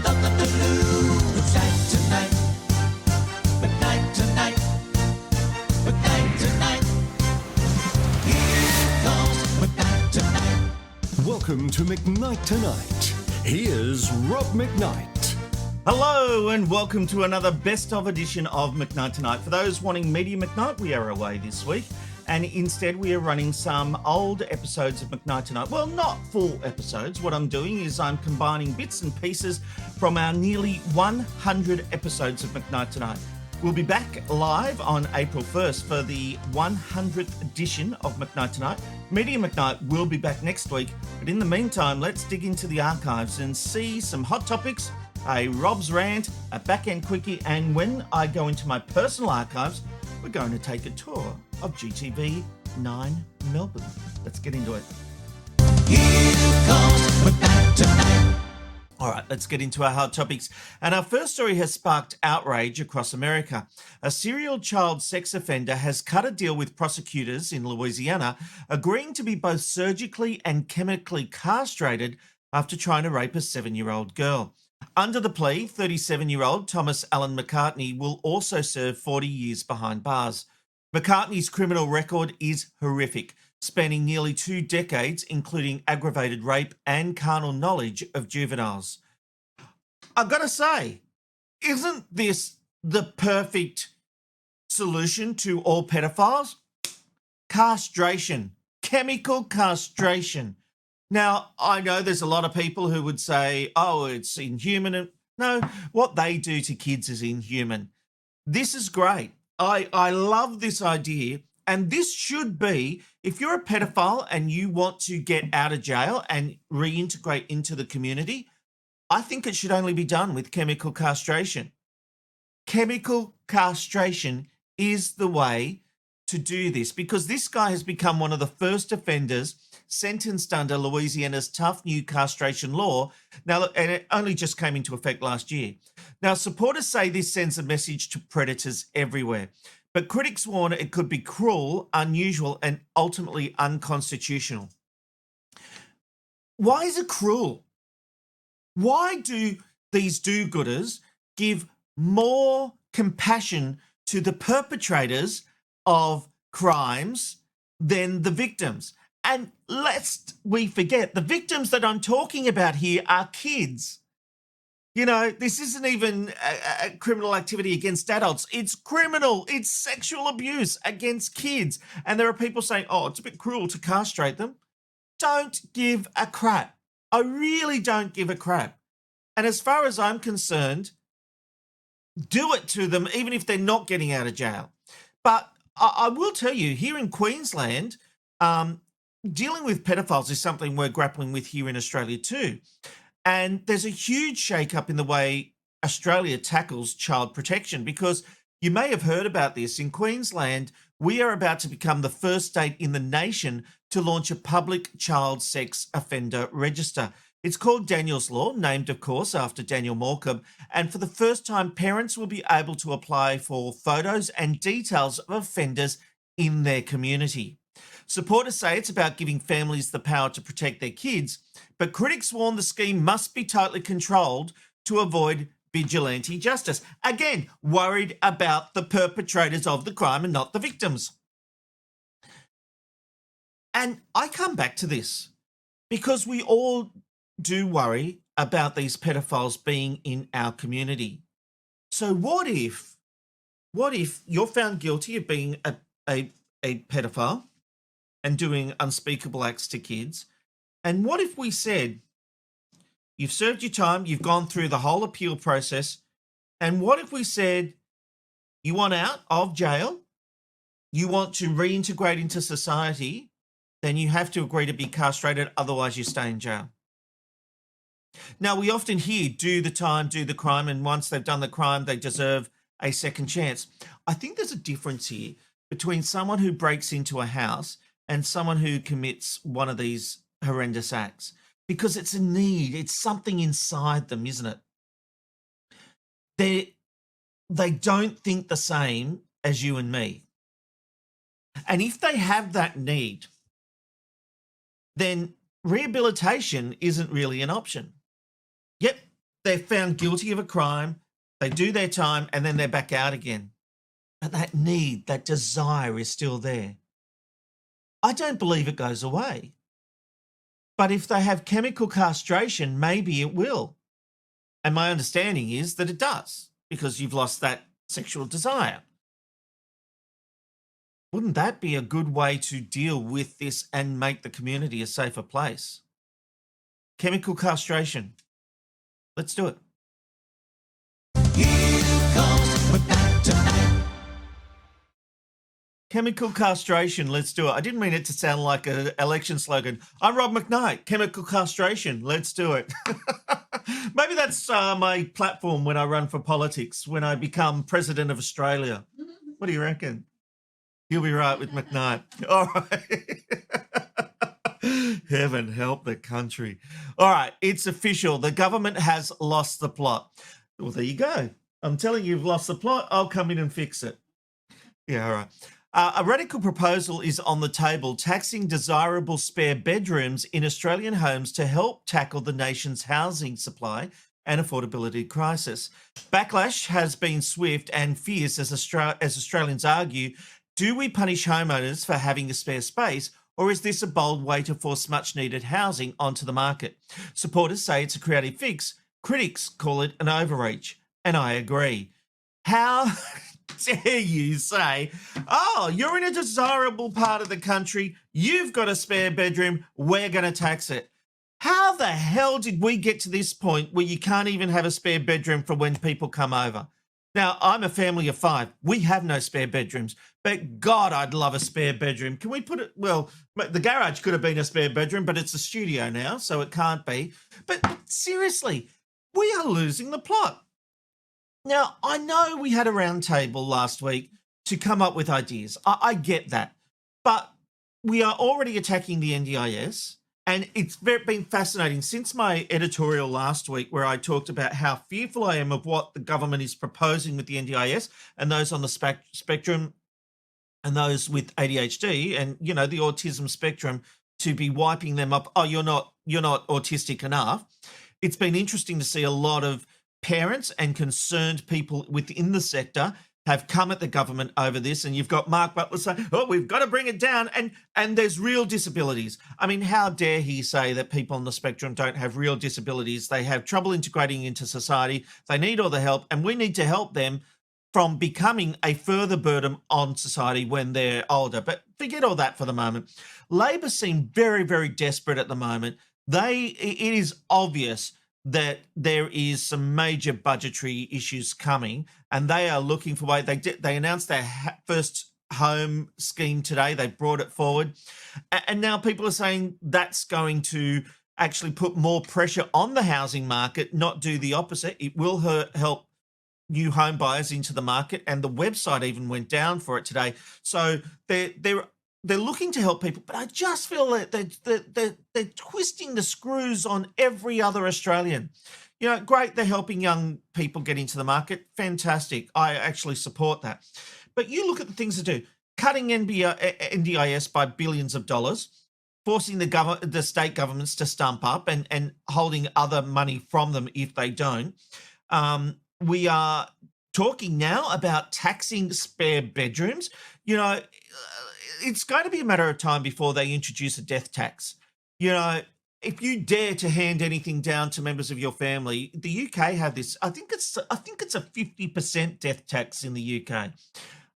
McKnight Tonight. McKnight Tonight. McKnight Tonight. Here comes McKnight Tonight. Welcome to McKnight Tonight. Here's Rob McKnight. Hello and welcome to another best of edition of McKnight Tonight. For those wanting Media McKnight, we are away this week and instead we are running some old episodes of McKnight Tonight. Well, not full episodes. What I'm doing is I'm combining bits and pieces from our nearly 100 episodes of McKnight Tonight. We'll be back live on April 1st for the 100th edition of McKnight Tonight. Media McKnight will be back next week, but in the meantime, let's dig into the archives and see some hot topics, a Rob's Rant, a Backend quickie, and when I go into my personal archives, we're going to take a tour of GTV 9 Melbourne. Let's get into it. Here comes McKnight Tonight. All right, let's get into our hot topics. And our first story has sparked outrage across America. A serial child sex offender has cut a deal with prosecutors in Louisiana, agreeing to be both surgically and chemically castrated after trying to rape a 7-year-old girl. Under the plea, 37-year-old Thomas Allen McCartney will also serve 40 years behind bars. McCartney's criminal record is horrific, spanning nearly 2 decades, including aggravated rape and carnal knowledge of juveniles. I've got to say, isn't this the perfect solution to all pedophiles? Castration, chemical castration. Now, I know there's a lot of people who would say, oh, it's inhuman. No, what they do to kids is inhuman. This is great. I love this idea. And this should be, if you're a pedophile and you want to get out of jail and reintegrate into the community, I think it should only be done with chemical castration. Chemical castration is the way to do this because this guy has become one of the first offenders sentenced under Louisiana's tough new castration law. Now, and it only just came into effect last year. Now, supporters say this sends a message to predators everywhere. But critics warn it could be cruel, unusual, and ultimately unconstitutional. Why is it cruel? Why do these do-gooders give more compassion to the perpetrators of crimes than the victims? And lest we forget, the victims that I'm talking about here are kids. You know, this isn't even a criminal activity against adults. It's criminal. It's sexual abuse against kids. And there are people saying, oh, it's a bit cruel to castrate them. Don't give a crap. I really don't give a crap. And as far as I'm concerned, do it to them, even if they're not getting out of jail. But I will tell you, here in Queensland, dealing with pedophiles is something we're grappling with here in Australia too. And there's a huge shake-up in the way Australia tackles child protection because you may have heard about this. In Queensland, we are about to become the first state in the nation to launch a public child sex offender register. It's called Daniel's Law, named, of course, after Daniel Morecambe. And for the first time, parents will be able to apply for photos and details of offenders in their community. Supporters say it's about giving families the power to protect their kids, but critics warn the scheme must be tightly controlled to avoid vigilante justice. Again, worried about the perpetrators of the crime and not the victims. And I come back to this because we all do worry about these pedophiles being in our community. So what if you're found guilty of being a pedophile and doing unspeakable acts to kids? And what if we said, you've served your time, you've gone through the whole appeal process, and what if we said, you want out of jail, you want to reintegrate into society, then you have to agree to be castrated, otherwise you stay in jail. Now, we often hear, do the time, do the crime, and once they've done the crime, they deserve a second chance. I think there's a difference here between someone who breaks into a house and someone who commits one of these horrendous acts, because it's a need. It's something inside them, isn't it? They don't think the same as you and me. And if they have that need, then rehabilitation isn't really an option. Yep, they're found guilty of a crime, they do their time, and then they're back out again. But that need, that desire is still there. I don't believe it goes away. But if they have chemical castration, maybe it will. And my understanding is that it does, because you've lost that sexual desire. Wouldn't that be a good way to deal with this and make the community a safer place? Chemical castration. Let's do it. Here comes McKnight Tonight. Chemical castration, let's do it. I didn't mean it to sound like an election slogan. I'm Rob McKnight. Chemical castration, let's do it. Maybe that's my platform when I run for politics, when I become president of Australia. What do you reckon? You'll be right with McKnight. All right. Heaven help the country. All right, it's official. The government has lost the plot. Well, there you go. I'm telling you, you've lost the plot. I'll come in and fix it. Yeah, all right. A radical proposal is on the table, taxing desirable spare bedrooms in Australian homes to help tackle the nation's housing supply and affordability crisis. Backlash has been swift and fierce as Australians argue, do we punish homeowners for having a spare space, or is this a bold way to force much-needed housing onto the market? Supporters say it's a creative fix. Critics call it an overreach, and I agree. How dare you say, oh, you're in a desirable part of the country, you've got a spare bedroom, we're going to tax it. How the hell did we get to this point where you can't even have a spare bedroom for when people come over? Now, I'm a family of 5. We have no spare bedrooms, but God, I'd love a spare bedroom. Can we put it, well, the garage could have been a spare bedroom, but it's a studio now, so it can't be. But seriously, we are losing the plot. Now, I know we had a round table last week to come up with ideas. I get that. But we are already attacking the NDIS, and it's been fascinating since my editorial last week where I talked about how fearful I am of what the government is proposing with the NDIS and those on the spectrum and those with ADHD and, you know, the autism spectrum, to be wiping them up. Oh, you're not autistic enough. It's been interesting to see a lot of parents and concerned people within the sector have come at the government over this, and you've got Mark Butler saying, oh, we've got to bring it down, and there's real disabilities. I mean, how dare he say that people on the spectrum don't have real disabilities? They have trouble integrating into society. They need all the help, and we need to help them from becoming a further burden on society when they're older. But forget all that for the moment. Labor seem very, very desperate at the moment. It is obvious that there is some major budgetary issues coming, and they are looking for way. They announced their first home scheme today. They brought it forward, and now people are saying that's going to actually put more pressure on the housing market, not do the opposite. It will help new home buyers into the market, and the website even went down for it today. So they're looking to help people, but I just feel that they're twisting the screws on every other Australian. You know, great, they're helping young people get into the market. Fantastic. I actually support that. But you look at the things to do. Cutting NDIS by billions of dollars, forcing the state governments to stump up and holding other money from them if they don't. We are talking now about taxing spare bedrooms. You know, it's going to be a matter of time before they introduce a death tax. You know, if you dare to hand anything down to members of your family, the UK have this. I think it's a 50% death tax in the UK.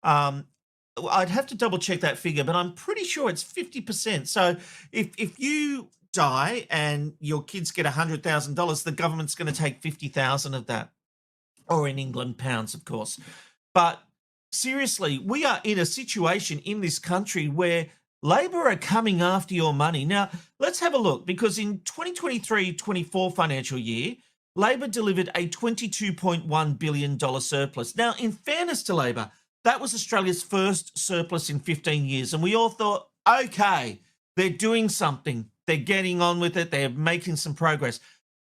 I'd have to double check that figure, but I'm pretty sure it's 50%. So if you die and your kids get $100,000, the government's going to take 50,000 of that, or in England, pounds, of course. But seriously, we are in a situation in this country where Labor are coming after your money. Now, let's have a look, because in 2023-24 financial year, Labor delivered a $22.1 billion surplus. Now, in fairness to Labor, that was Australia's first surplus in 15 years. And we all thought, okay, they're doing something. They're getting on with it. They're making some progress.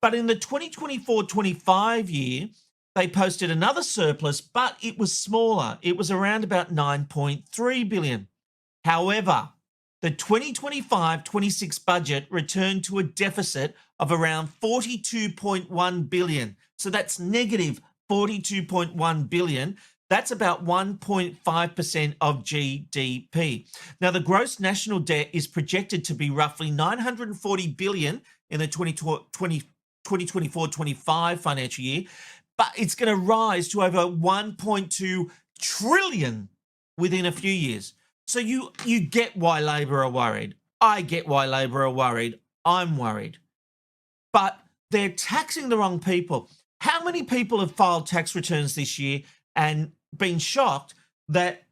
But in the 2024-25 year, they posted another surplus, but it was smaller. It was around about $9.3 billion. However, the 2025-26 budget returned to a deficit of around 42.1 billion. So that's negative 42.1 billion. That's about 1.5% of GDP. Now, the gross national debt is projected to be roughly 940 billion in the 2024-25 financial year, but it's going to rise to over 1.2 trillion within a few years. So you get why Labor are worried. I get why Labor are worried. I'm worried. But they're taxing the wrong people. How many people have filed tax returns this year and been shocked that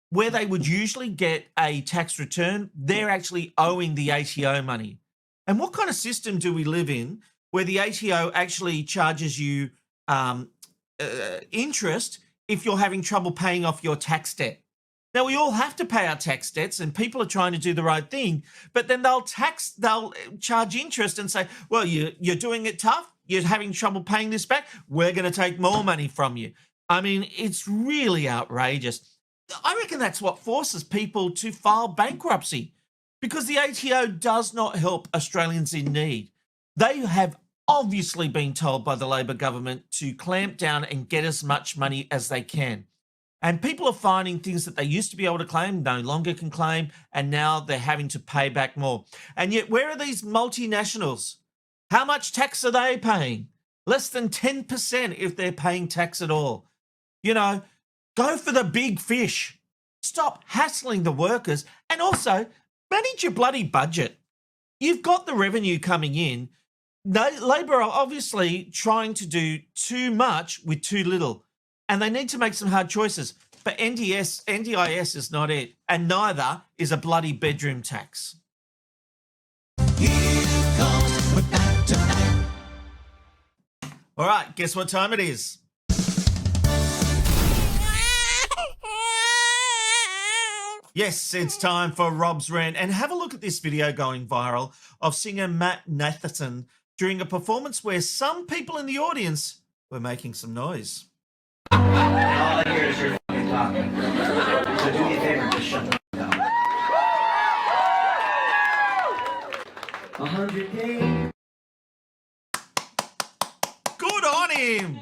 where they would usually get a tax return, they're actually owing the ATO money? And what kind of system do we live in where the ATO actually charges you interest if you're having trouble paying off your tax debt? Now, we all have to pay our tax debts and people are trying to do the right thing, but then they'll charge interest and say, well, you're doing it tough. You're having trouble paying this back. We're going to take more money from you. I mean, it's really outrageous. I reckon that's what forces people to file bankruptcy, because the ATO does not help Australians in need. They have obviously been told by the Labor government to clamp down and get as much money as they can. And people are finding things that they used to be able to claim, no longer can claim, and now they're having to pay back more. And yet, where are these multinationals? How much tax are they paying? Less than 10% if they're paying tax at all. You know, go for the big fish. Stop hassling the workers, and also manage your bloody budget. You've got the revenue coming in. Labor are obviously trying to do too much with too little, and they need to make some hard choices. But NDIS is not it, and neither is a bloody bedroom tax. Here comes McKnight Tonight. All right, guess what time it is? Yes, it's time for Rob's Rant. And have a look at this video going viral of singer McKnight during a performance where some people in the audience were making some noise. All I hear is your fucking talking. So do me a favor, just shut the fuck up. 100K. Good on him.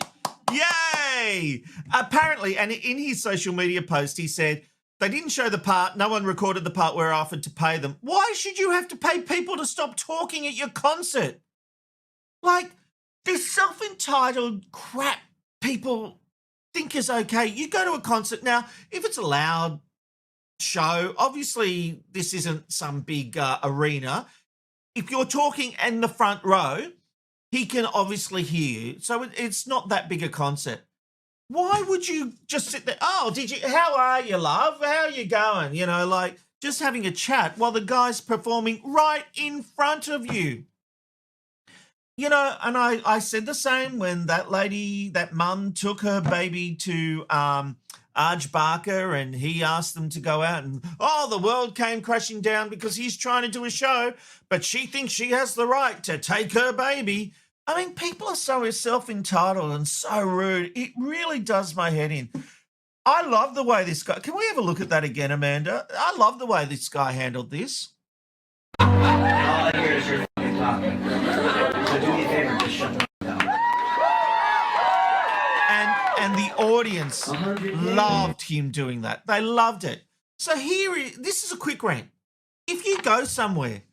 Yay. Apparently, and in his social media post, he said, they didn't show the part. No one recorded the part where I offered to pay them. Why should you have to pay people to stop talking at your concert? Like, this self-entitled crap people think is okay. You go to a concert. Now, if it's a loud show, obviously this isn't some big arena. If you're talking in the front row, he can obviously hear you. So it's not that big a concert. Why would you just sit there? Oh, how are you, love? How are you going? You know, like just having a chat while the guy's performing right in front of you. You know, and I said the same when that mum took her baby to Arj Barker and he asked them to go out and, the world came crashing down because he's trying to do a show, but she thinks she has the right to take her baby. I mean, people are so self-entitled and so rude. It really does my head in. I love the way this guy... Can we have a look at that again, Amanda? I love the way this guy handled this. All I hear is your fucking talking. So do me a favor, just shut the fuck up. And the audience loved him doing that. They loved it. So this is a quick rant. If you go somewhere,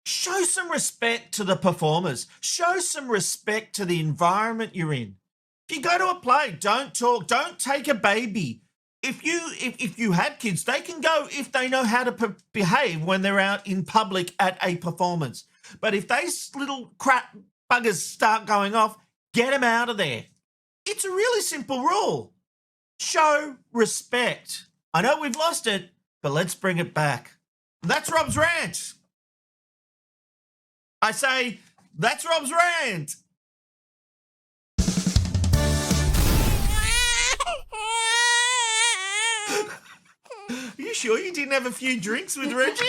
show some respect to the performers. Show some respect to the environment you're in. If you go to a play, don't talk. Don't take a baby. If you have kids, they can go if they know how to behave when they're out in public at a performance. But if these little crap buggers start going off, get them out of there. It's a really simple rule. Show respect. I know we've lost it, but let's bring it back. That's Rob's Rant. I say, that's Rob's Rant. Are you sure you didn't have a few drinks with Reggie?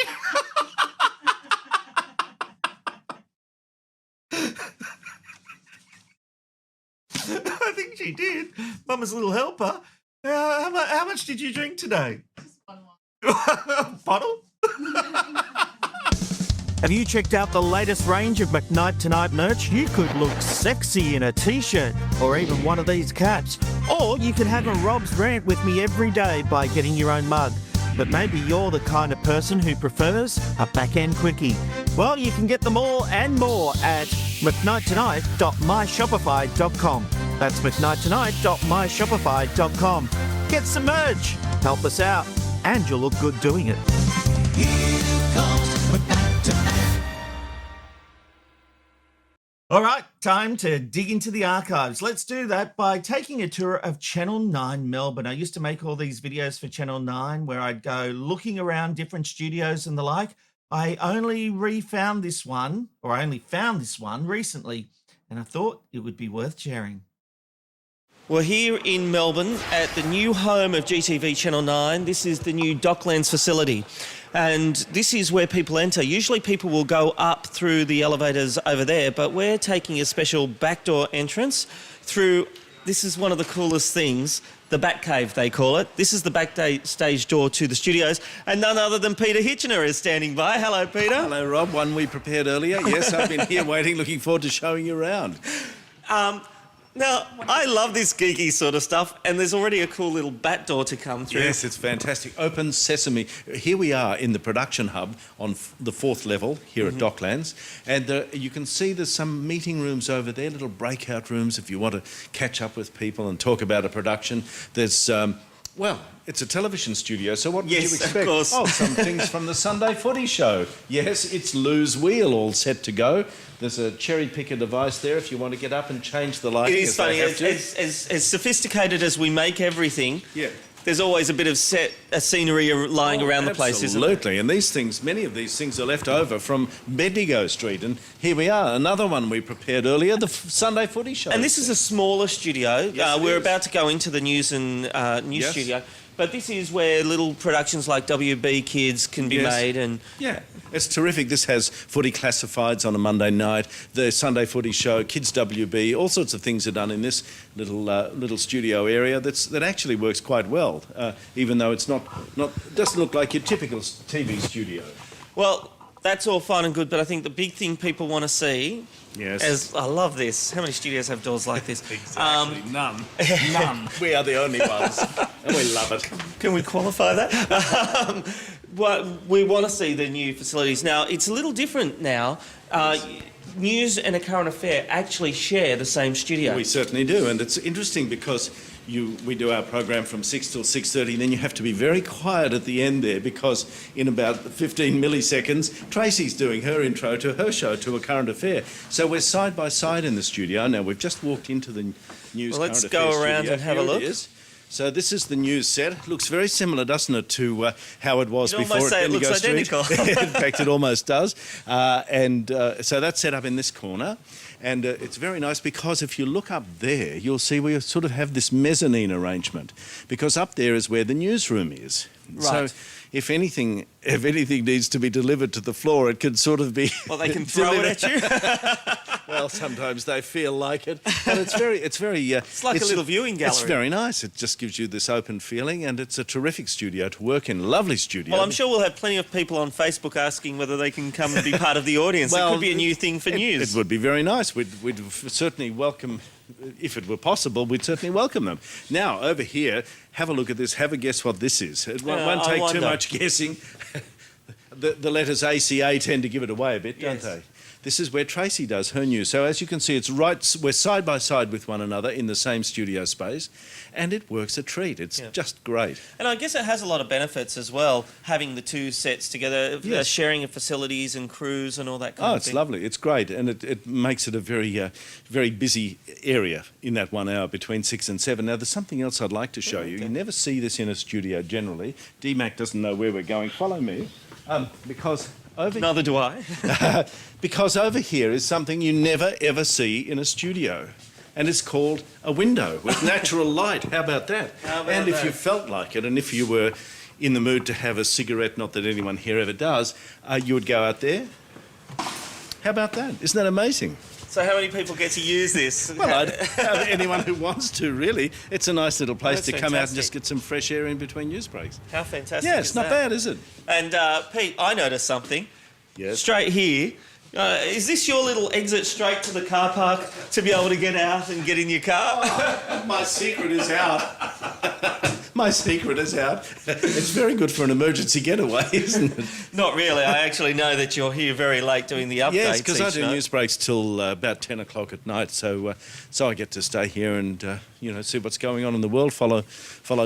I think she did. Mama's little helper. How much did you drink today? Just one more. Bottle? Have you checked out the latest range of McKnight Tonight merch? You could look sexy in a t-shirt or even one of these caps. Or you can have a Rob's Rant with me every day by getting your own mug. But maybe you're the kind of person who prefers a Backend quickie. Well, you can get them all and more at McKnightTonight.myshopify.com. That's McKnightTonight.myshopify.com. Get some merch, help us out, and you'll look good doing it. Here comes McKnight Tonight. All right, time to dig into the archives. Let's do that by taking a tour of Channel 9 Melbourne. I used to make all these videos for Channel 9 where I'd go looking around different studios and the like. I only found this one recently, and I thought it would be worth sharing. We're here in Melbourne at the new home of GTV Channel 9. This is the new Docklands facility. And this is where people enter. Usually people will go up through the elevators over there, but we're taking a special backdoor entrance through, this is one of the coolest things, the back cave they call it. This is the backstage door to the studios, and none other than Peter Hitchener is standing by. Hello, Peter. Hello, Rob. One we prepared earlier. Yes, I've been here waiting, looking forward to showing you around. Now, I love this geeky sort of stuff, and there's already a cool little bat door to come through. Yes, it's fantastic. Open sesame. Here we are in the production hub on the 4th level here at Docklands, and you can see there's some meeting rooms over there, little breakout rooms if you want to catch up with people and talk about a production. There's, well, it's a television studio, so what would you expect? Of course. Oh, some things from the Sunday Footy Show. Yes, it's Lou's Wheel all set to go. There's a cherry picker device there if you want to get up and change the lighting. It is funny, as sophisticated as we make everything, yeah, there's always a bit of scenery lying around the place, isn't there? Absolutely, and these things, many of these things are left over from Bendigo Street, and here we are, another one we prepared earlier, the Sunday Footy Show. And this is a smaller studio. Yes, we're about to go into the news studio. But this is where little productions like WB Kids can be made. And yeah, it's terrific. This has footy classifieds on a Monday night, the Sunday Footy Show, Kids WB, all sorts of things are done in this little studio area that actually works quite well, even though it's doesn't look like your typical TV studio. well, that's all fine and good, but I think the big thing people want to see is, I love this. How many studios have doors like this? Exactly, none. None. We are the only ones, and we love it. Can we qualify that? Well, we want to see the new facilities. Now, it's a little different now. News and a current affair actually share the same studio. We certainly do, and it's interesting because we do our program from 6 till 6:30, and then you have to be very quiet at the end there because in about 15 milliseconds, Tracy's doing her intro to her show, to a current affair. So we're side by side in the studio. Now, we've just walked into the news current let's affair go studio. around and have a Here look. it is. So this is the news set. It looks very similar, doesn't it, to how it was You'd before almost say it Bendigo looks Street. identical. In fact, it almost does. So that's set up in this corner. And it's very nice because if you look up there, you'll see we sort of have this mezzanine arrangement because up there is where the newsroom is. Right. So if anything needs to be delivered to the floor, it could sort of be... Well, they can throw it at you. Well, sometimes they feel like it, but it's very. It's like a little viewing gallery. It's very nice. It just gives you this open feeling, and it's a terrific studio to work in. Lovely studio. Well, I'm sure we'll have plenty of people on Facebook asking whether they can come and be part of the audience. Well, it could be a new thing for news. It would be very nice. We'd certainly welcome, if it were possible, we'd certainly welcome them. Now, over here, have a look at this. Have a guess what this is. It won't take too much guessing. The letters ACA tend to give it away a bit, don't they? This is where Tracy does her news. So as you can see, we're side by side with one another in the same studio space, and it works a treat. It's just great. And I guess it has a lot of benefits as well, having the two sets together, sharing of facilities and crews and all that kind of thing. Oh, it's lovely. It's great, and it makes it a very, very busy area in that 1 hour between 6 and 7. Now, there's something else I'd like to show you. You never see this in a studio generally. DMAC doesn't know where we're going. Follow me, because... Neither do I. Because over here is something you never ever see in a studio, and it's called a window with natural light. How about that? If you felt like it, and if you were in the mood to have a cigarette, not that anyone here ever does, you would go out there. How about that? Isn't that amazing? So how many people get to use this? Well, anyone who wants to, really. It's a nice little place That's to come out and fantastic. just get some fresh air in between news breaks. How fantastic Yeah, is it's not that? bad, is it? And Pete, I noticed something. Yes. Straight here. Is this your little exit straight to the car park to be able to get out and get in your car? My secret is out. My secret is out. It's very good for an emergency getaway, isn't it? Not really. I actually know that you're here very late doing the updates. Yes, because I each do night. news breaks till about 10 o'clock at night, so I get to stay here and see what's going on in the world, follow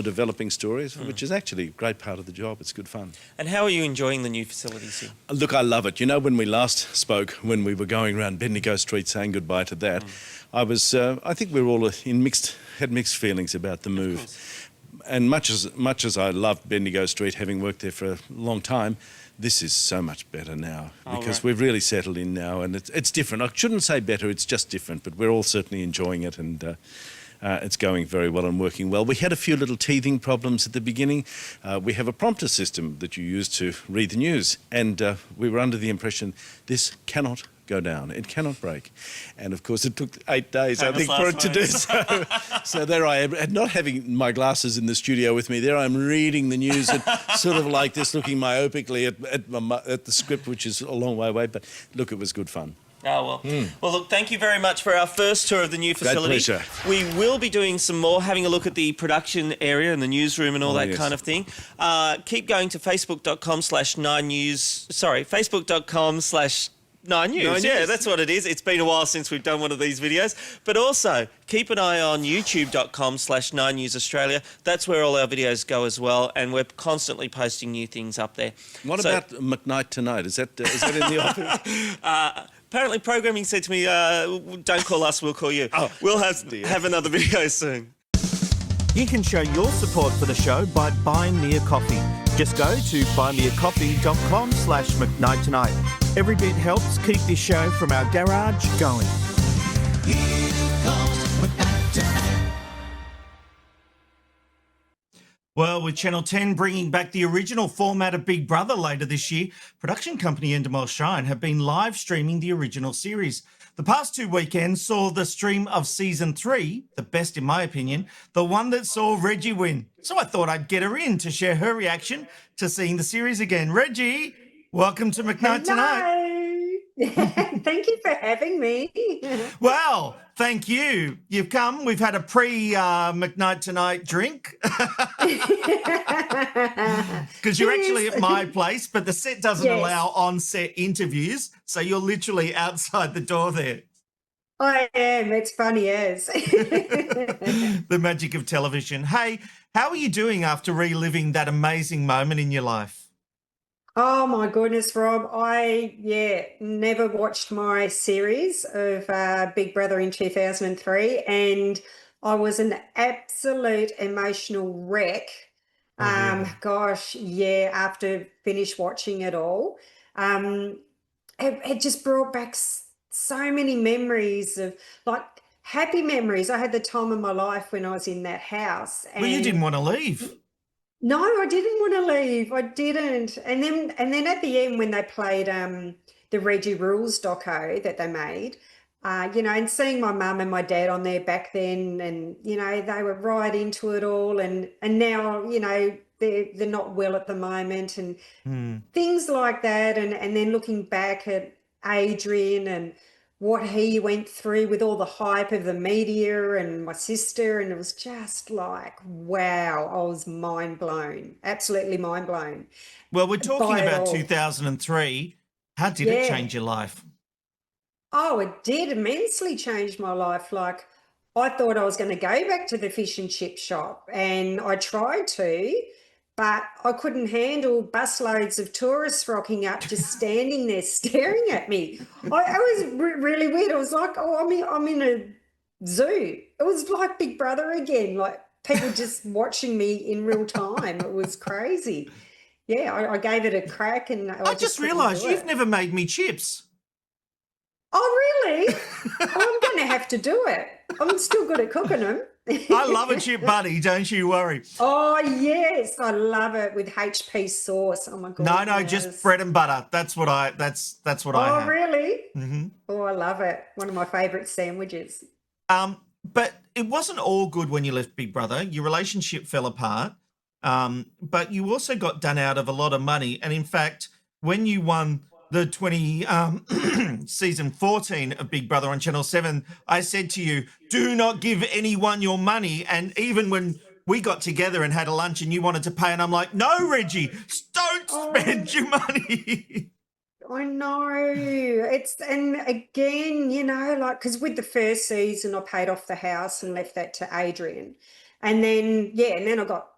developing stories, which is actually a great part of the job. It's good fun. And how are you enjoying the new facilities here? Look, I love it. You know, when we last spoke, when we were going around Bendigo Street saying goodbye to that, I think we were all had mixed feelings about the move. And much as I loved Bendigo Street, having worked there for a long time, this is so much better now because right. we've really settled in now, and it's different. I shouldn't say better; it's just different. But we're all certainly enjoying it, and it's going very well and working well. We had a few little teething problems at the beginning. We have a prompter system that you use to read the news, and we were under the impression this cannot go down. It cannot break. And of course, it took 8 days, I think, for it to do so. So there I am, not having my glasses in the studio with me. There I'm reading the news and sort of like this, looking myopically at the script, which is a long way away. But look, it was good fun. Oh, well. Well, look, thank you very much for our first tour of the new facility. pleasure. We will be doing some more, having a look at the production area and the newsroom and all that yes. kind of thing. Keep going to facebook.com/9news. Sorry, facebook.com/9news. Yeah, that's what it is. It's been a while since we've done one of these videos. But also, keep an eye on youtube.com/9news Australia. That's where all our videos go as well. And we're constantly posting new things up there. What about McKnight Tonight? Is that in the office? Apparently, programming said to me, don't call us, we'll call you. Oh, we'll have another video soon. You can show your support for the show by buying me a coffee. Just go to buymeacoffee.com/McKnight Tonight. Every bit helps keep this show from our garage going. Here comes McKnight Tonight. Well, with Channel 10 bringing back the original format of Big Brother later this year, production company Endemol Shine have been live streaming the original series. The past 2 weekends saw the stream of Season 3, the best in my opinion, the one that saw Reggie win. So I thought I'd get her in to share her reaction to seeing the series again. Reggie, welcome to McKnight Tonight. Thank you for having me. Well, thank you. You've come. We've had a pre-McKnight Tonight drink because you're actually at my place, but the set doesn't Yes. allow on-set interviews, so you're literally outside the door there. I am. It's funny as. The magic of television. Hey, how are you doing after reliving that amazing moment in your life? Oh my goodness, Rob. I never watched my series of Big Brother in 2003, and I was an absolute emotional wreck. After finished watching it all. It just brought back so many memories of like happy memories. I had the time of my life when I was in that house. Well, you didn't want to leave. No, I didn't want to leave. I didn't. And then at the end when they played the Reggie Rules doco that they made, and seeing my mum and my dad on there back then, and they were right into it all, and now they're not well at the moment, and things like that, and then looking back at Adrian and what he went through with all the hype of the media and my sister, and it was just like, wow, I was mind blown, absolutely mind blown. Well, we're talking by it about all. 2003. How did it Yeah. change your life? Oh, it did immensely change my life. Like, I thought I was going to go back to the fish and chip shop, and I tried to, but I couldn't handle busloads of tourists rocking up, just standing there staring at me. I was really weird. I was like, oh, I'm in a zoo. It was like Big Brother again, like people just watching me in real time. It was crazy. Yeah, I gave it a crack, and I just couldn't realised do you've it. never made me chips. Oh, really? Oh, I'm going to have to do it. I'm still good at cooking them. I love a chip buddy, don't you worry. Oh yes, I love it with HP sauce. Oh my god. No, just bread and butter. That's what I Oh have. really? Mm-hmm. Oh, I love it. One of my favourite sandwiches. But it wasn't all good when you left Big Brother. Your relationship fell apart. But you also got done out of a lot of money. And in fact, when you won the season 14 of Big Brother on Channel 7, I said to you, do not give anyone your money. And even when we got together and had a lunch and you wanted to pay, and I'm like, no, Reggie, don't spend your money. I know. And again, like, because with the first season, I paid off the house and left that to Adrian. And then I got,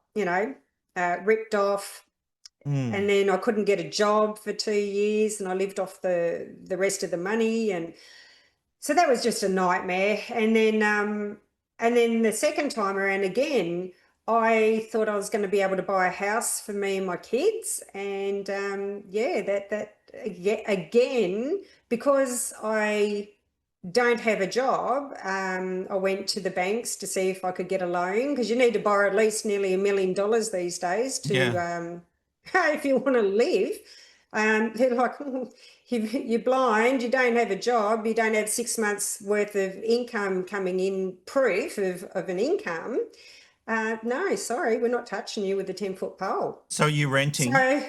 ripped off. And then I couldn't get a job for 2 years and I lived off the rest of the money. And so that was just a nightmare. And then the second time around again, I thought I was going to be able to buy a house for me and my kids. And again, because I don't have a job, I went to the banks to see if I could get a loan, because you need to borrow at least nearly $1 million these days to if you want to live. They're like, you're blind, you don't have a job, you don't have 6 months worth of income coming in, proof of an income. No, sorry, we're not touching you with a 10-foot pole. So you're renting? So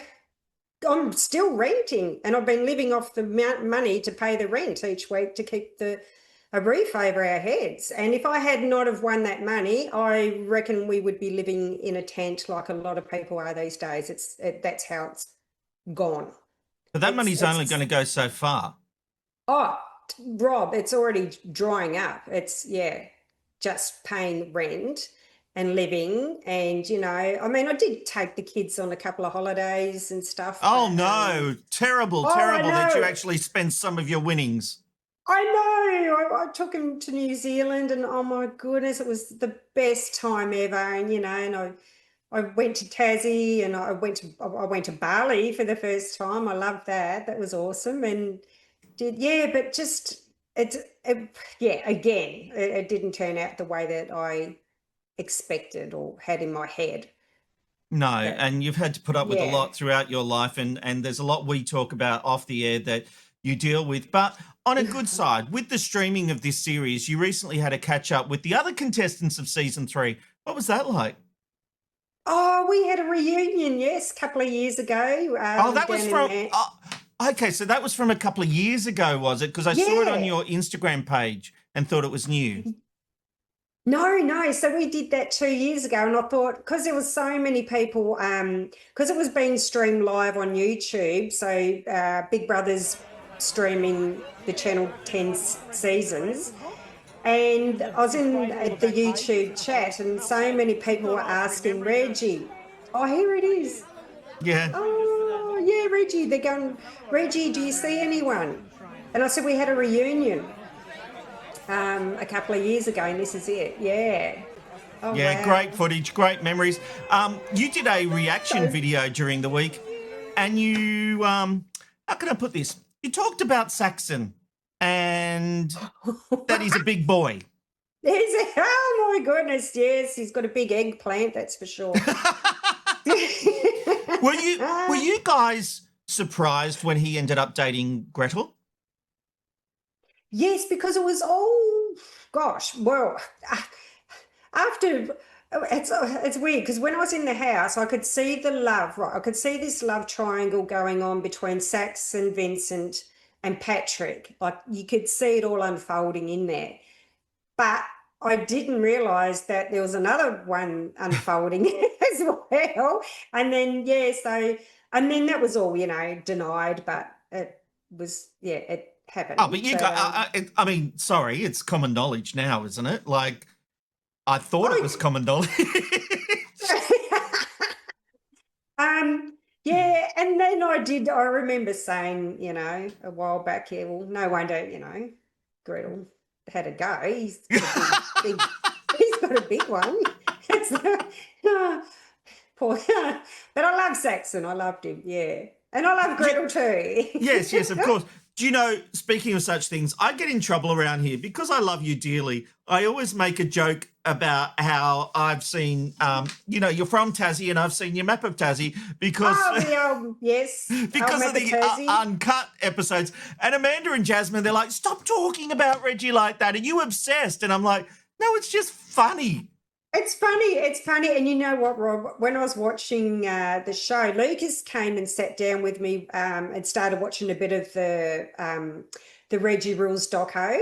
I'm still renting, and I've been living off the money to pay the rent each week to keep a roof over our heads. And if I had not have won that money, I reckon we would be living in a tent like a lot of people are these days. That's how it's gone. But that money's only going to go so far. Oh, Rob, it's already drying up. It's, just paying rent and living. And, I did take the kids on a couple of holidays and stuff. Oh, no. Terrible that you actually spent some of your winnings. I know. I took him to New Zealand and, oh, my goodness, it was the best time ever. And, and I went to Tassie and I went to Bali for the first time. I loved that. That was awesome. And but just, again, it didn't turn out the way that I expected or had in my head. No, and you've had to put up with a lot throughout your life, and there's a lot we talk about off the air that you deal with. But on a good side, with the streaming of this series, you recently had a catch up with the other contestants of season 3. What was that like? Oh, we had a reunion, yes, a couple of years ago. That was from... okay, so that was from a couple of years ago, was it? Because I saw it on your Instagram page and thought it was new. No. So we did that 2 years ago, and I thought, because there was so many people, because it was being streamed live on YouTube, so Big Brother's streaming the Channel 10 seasons, and I was in the YouTube chat, and so many people were asking Reggie, oh, here it is. Yeah. Oh, yeah, Reggie. They're going, Reggie, do you see anyone? And I said, we had a reunion a couple of years ago, and this is it. Yeah. Oh, yeah, wow. Great footage, great memories. You did a reaction video during the week, and you, how can I put this? You talked about Saxon and that he's a big boy. Oh, my goodness, yes. He's got a big eggplant, that's for sure. Were you guys surprised when he ended up dating Gretel? Yes, because it was after it's weird, because when I was in the house, I could see the love, right? I could see this love triangle going on between Sax and Vincent and Patrick. Like, you could see it all unfolding in there. But I didn't realise that there was another one unfolding as well. And then, and then that was all, denied, but it was, it happened. Oh, but you sorry, it's common knowledge now, isn't it? Like, I thought it was common knowledge. And then I remember saying, a while back, well, no wonder, Gretel had a go. He's got a big one. Poor, but I love Saxon. I loved him, yeah. And I love Gretel too. Yes, of course. Do you know, speaking of such things, I get in trouble around here because I love you dearly. I always make a joke about how I've seen, you're from Tassie and I've seen your map of Tassie because yes, because of the uncut episodes. And Amanda and Jasmine, they're like, stop talking about Reggie like that. Are you obsessed? And I'm like, no, it's just funny. It's funny. And you know what, Rob? When I was watching the show, Lucas came and sat down with me and started watching a bit of the Reggie Rules doco.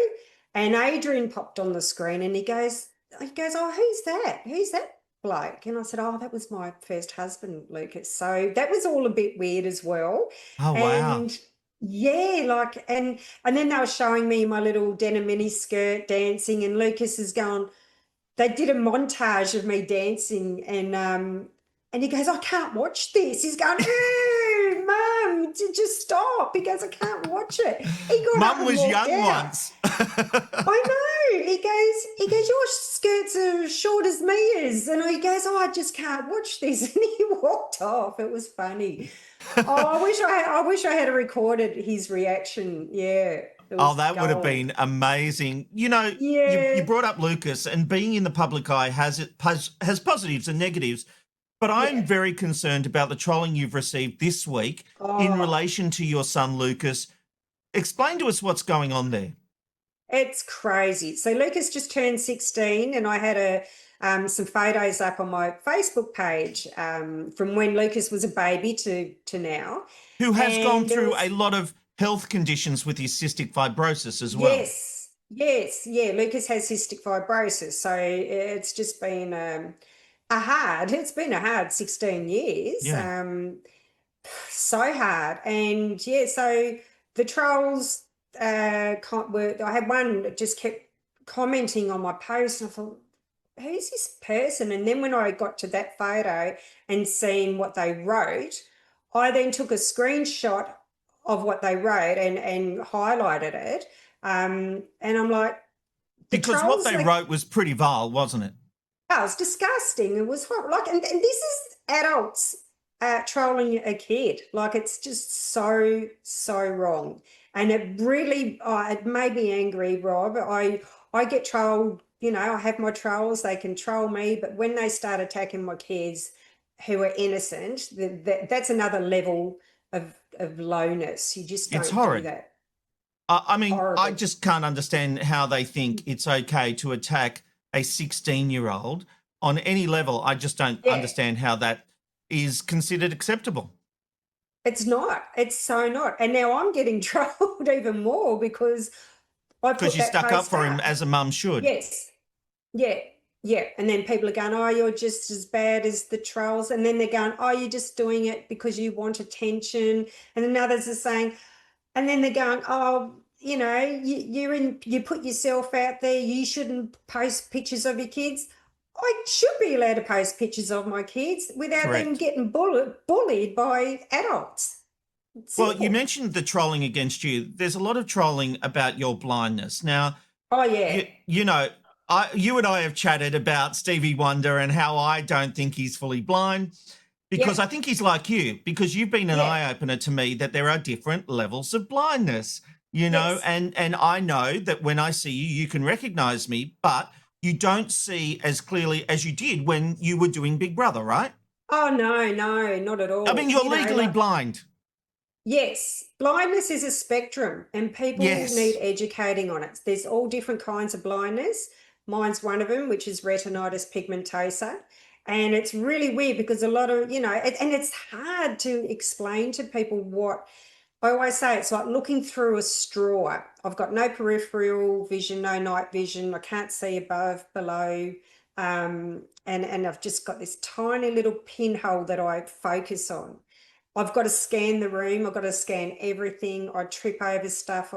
And Adrian popped on the screen and he goes, oh, who's that? Who's that bloke? And I said, oh, that was my first husband, Lucas. So that was all a bit weird as well. Oh, wow. And yeah, and then they were showing me my little denim mini skirt dancing, and Lucas is going, they did a montage of me dancing, and he goes, I can't watch this. He's going, Mum, just stop. He goes, I can't watch it. Mum was young once. I know. He goes, your skirts are short as Mia's. And he goes, oh, I just can't watch this. And he walked off. It was funny. I wish I had recorded his reaction. Yeah. Oh, that would have been amazing. You know, you brought up Lucas, and being in the public eye has positives and negatives. But I'm very concerned about the trolling you've received this week in relation to your son, Lucas. Explain to us what's going on there. It's crazy. So Lucas just turned 16, and I had some photos up on my Facebook page from when Lucas was a baby to now. Who has gone through a lot of health conditions with his cystic fibrosis as well. Yes. Lucas has cystic fibrosis. So it's just been a hard 16 years. So hard. And so the trolls I had one that just kept commenting on my post, and I thought, who's this person? And then when I got to that photo and seeing what they wrote, I then took a screenshot of what they wrote and highlighted it. And I'm like, because what they wrote was pretty vile, wasn't it? Oh, it was disgusting. It was horrible. And this is adults trolling a kid. Like, it's just so wrong. And it really, it made me angry, Rob. I get trolled, I have my trolls, they can troll me, but when they start attacking my kids who are innocent, that's another level of lowness. You just don't do that. I mean, Horrible. I just can't understand how they think it's okay to attack a 16-year-old on any level. I just don't understand how that is considered acceptable. It's not. It's so not. And now I'm getting trolled even more because you stuck up for him as a mum should. Yes. Yeah. And then people are going, oh, you're just as bad as the trolls. And then they're going, oh, you're just doing it because you want attention. And then others are saying, and then they're going, oh, you put yourself out there. You shouldn't post pictures of your kids. I should be allowed to post pictures of my kids without them getting bullied by adults. Well, you mentioned the trolling against you. There's a lot of trolling about your blindness. Now, you and I have chatted about Stevie Wonder and how I don't think he's fully blind because I think he's like you, because you've been an eye-opener to me that there are different levels of blindness, and I know that when I see you, you can recognise me, but you don't see as clearly as you did when you were doing Big Brother, right? Oh, no, not at all. I mean, you're legally blind. Yes. Blindness is a spectrum and people need educating on it. There's all different kinds of blindness. Mine's one of them, which is retinitis pigmentosa. And it's really weird because a lot of, and it's hard to explain to people what, I always say it's like looking through a straw. I've got no peripheral vision, no night vision. I can't see above, below. And I've just got this tiny little pinhole that I focus on. I've got to scan the room. I've got to scan everything. I trip over stuff.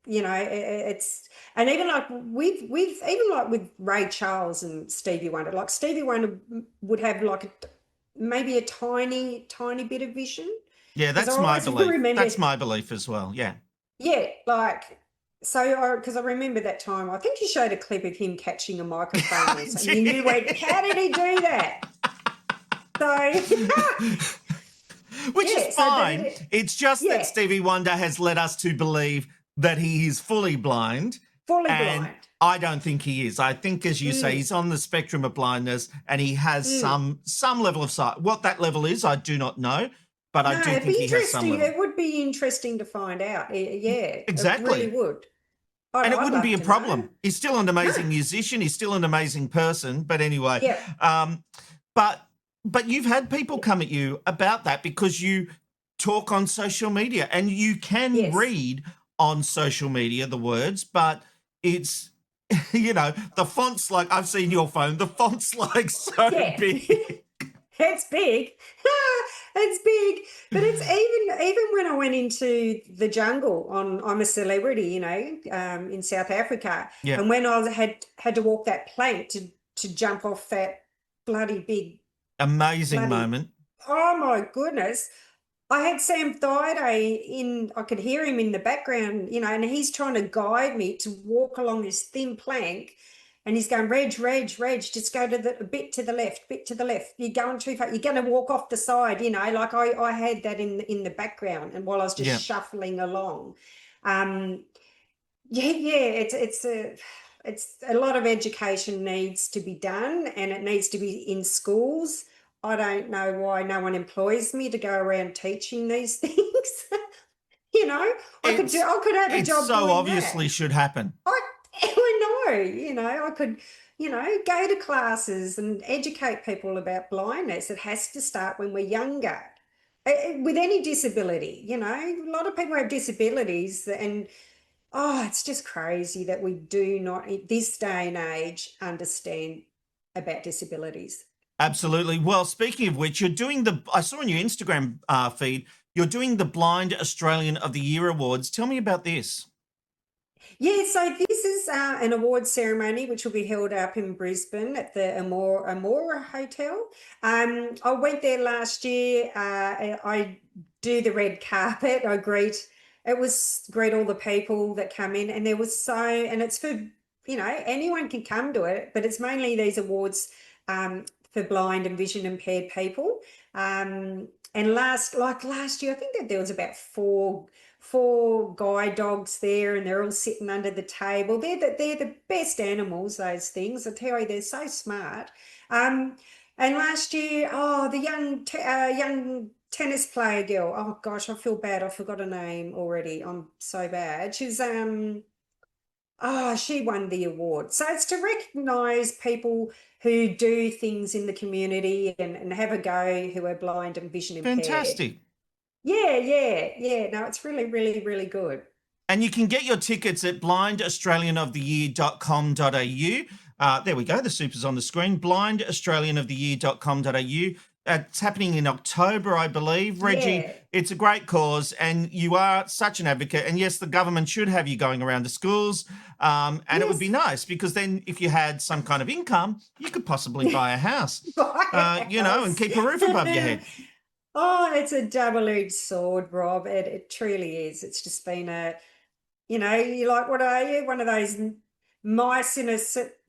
It's, and even like with Ray Charles and Stevie Wonder, like Stevie Wonder would have maybe a tiny bit of vision. Yeah, that's my belief. That's my belief as well. Yeah. Yeah, because I remember that time. I think you showed a clip of him catching a microphone, and you went, "How did he do that?" So. Which Yeah, is so that fine. It's just yeah. that Stevie Wonder has led us to believe that he is fully blind. Fully And blind. I don't think he is. I think, as you say, Mm. he's on the spectrum of blindness and he has some level of sight. What that level is, I do not know, but I No, do it'd think be he has some interesting. level. It would be interesting to find out. Yeah, it really Exactly. would. And it I'd wouldn't be love a to know. problem. He's still an amazing musician. He's still an amazing person. But anyway, Yeah. but you've had people come at you about that because you talk on social media and you can Yes. read on social media the words, but it's the font's like, I've seen your phone, the font's like so Yeah. big. It's big. It's big. But it's even when I went into the jungle I'm a celebrity, in South Africa. Yeah. And when I had to walk that plank to jump off that bloody big Amazing bloody moment. oh my goodness. I had Sam Thaiday I could hear him in the background, and he's trying to guide me to walk along this thin plank. And he's going, Reg, just go a bit to the left. You're going too far. You're going to walk off the side, like I had that in the background. And while I was just shuffling along, it's a lot of education needs to be done, and it needs to be in schools. I don't know why no one employs me to go around teaching these things. I could have a It job so doing obviously that. should happen. I know, I could, go to classes and educate people about blindness. It has to start when we're younger. With any disability, a lot of people have disabilities, and it's just crazy that we do not, in this day and age, understand about disabilities. Absolutely. Well, speaking of which, I saw on your Instagram feed, you're doing the Blind Australian of the Year Awards. Tell me about this. Yeah, so this is an award ceremony which will be held up in Brisbane at the Amora Hotel. I went there last year. I do the red carpet. Greet all the people that come in, and and it's for anyone can come to it, but it's mainly these awards for blind and vision impaired people. And last year, I think that there was about four guide dogs there, and they're all sitting under the table. They're the best animals, those things. I tell you, they're so smart. And last year, the young tennis player girl. Oh gosh, I feel bad. I forgot her name already. I'm so bad. She's she won the award. So it's to recognise people who do things in the community and have a go, who are blind and vision impaired. Fantastic. Yeah. No, it's really, really, really good. And you can get your tickets at blindaustralianoftheyear.com.au. There we go. The super's on the screen. blindaustralianoftheyear.com.au. It's happening in October, I believe. Reggie, Yeah. it's a great cause, and you are such an advocate. And yes, the government should have you going around to schools. And it would be nice, because then if you had some kind of income, you could possibly buy a house, and keep a roof above your head. Oh, it's a double-edged sword, Rob. It truly is. It's just been you're like, what are you? One of those mice in a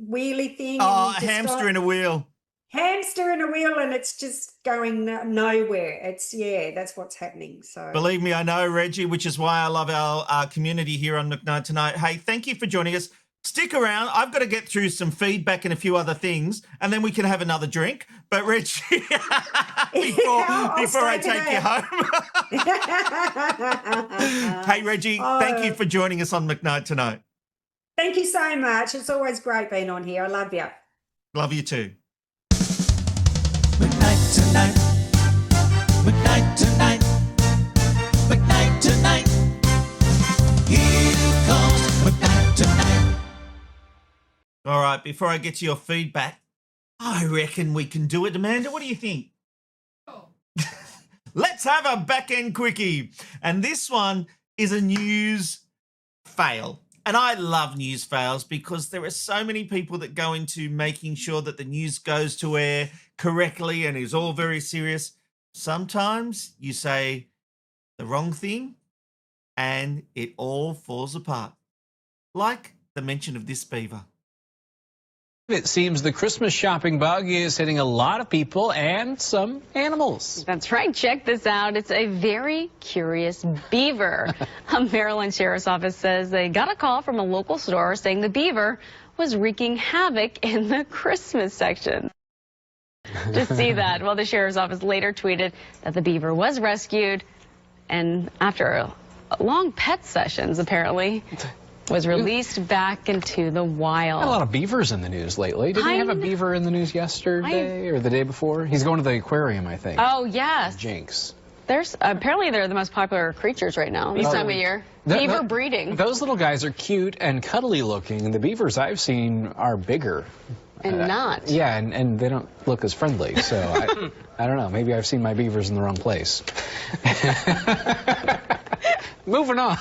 wheelie thing. Oh, and a hamster in a wheel. Hamster in a wheel, and it's just going nowhere. That's what's happening. So Believe me, I know, Reggie, which is why I love our community here on McKnight Tonight. Hey, thank you for joining us. Stick around. I've got to get through some feedback and a few other things, and then we can have another drink. But Reggie, before I take you home. Hey, Reggie, thank you for joining us on McKnight Tonight. Thank you so much. It's always great being on here. I love you. Love you too. McKnight Tonight. McKnight Tonight. McKnight Tonight. Here comes McKnight Tonight. All right, before I get to your feedback, I reckon we can do it, Amanda. What do you think? Let's have a back-end quickie. And this one is a news fail. And I love news fails because there are so many people that go into making sure that the news goes to air correctly and is all very serious. Sometimes you say the wrong thing and it all falls apart. Like the mention of this beaver. It seems the Christmas shopping bug is hitting a lot of people and some animals. That's right. Check this out. It's a very curious beaver. A Maryland Sheriff's Office says they got a call from a local store saying the beaver was wreaking havoc in the Christmas section. Just see that. Well, the Sheriff's Office later tweeted that the beaver was rescued and after long pet sessions, apparently, was released back into the wild. A lot of beavers in the news lately. Didn't we have a beaver in the news yesterday or the day before? He's going to the aquarium, I think. Oh, yes. Jinx. Apparently they're the most popular creatures right now, this time of year. Beaver breeding. Those little guys are cute and cuddly looking. The beavers I've seen are bigger. And not. Yeah, and they don't look as friendly. So I don't know. Maybe I've seen my beavers in the wrong place. Moving on.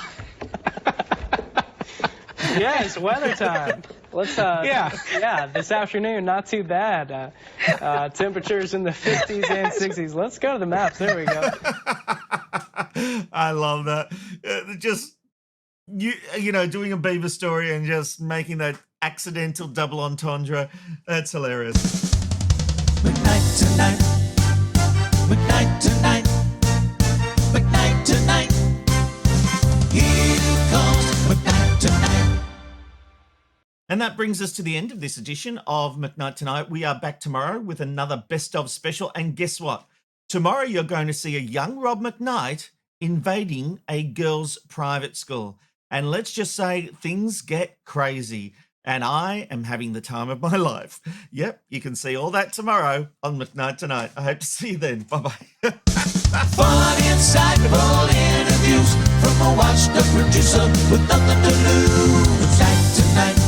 Yeah, it's weather time. Let's this afternoon, not too bad. Temperatures in the 50s and 60s. Let's go to the maps. There we go. I love that. Just you know, doing a beaver story and just making that accidental double entendre. That's hilarious. McKnight Tonight. McKnight Tonight. McKnight Tonight. Here comes McKnight Tonight. And that brings us to the end of this edition of McKnight Tonight. We are back tomorrow with another Best of special. And guess what? Tomorrow you're going to see a young Rob McKnight invading a girls' private school. And let's just say things get crazy. And I am having the time of my life. Yep, you can see all that tomorrow on McKnight Tonight. I hope to see you then. Bye-bye. Fun, insightful interviews from a washed-up producer with nothing to lose. McKnight Tonight.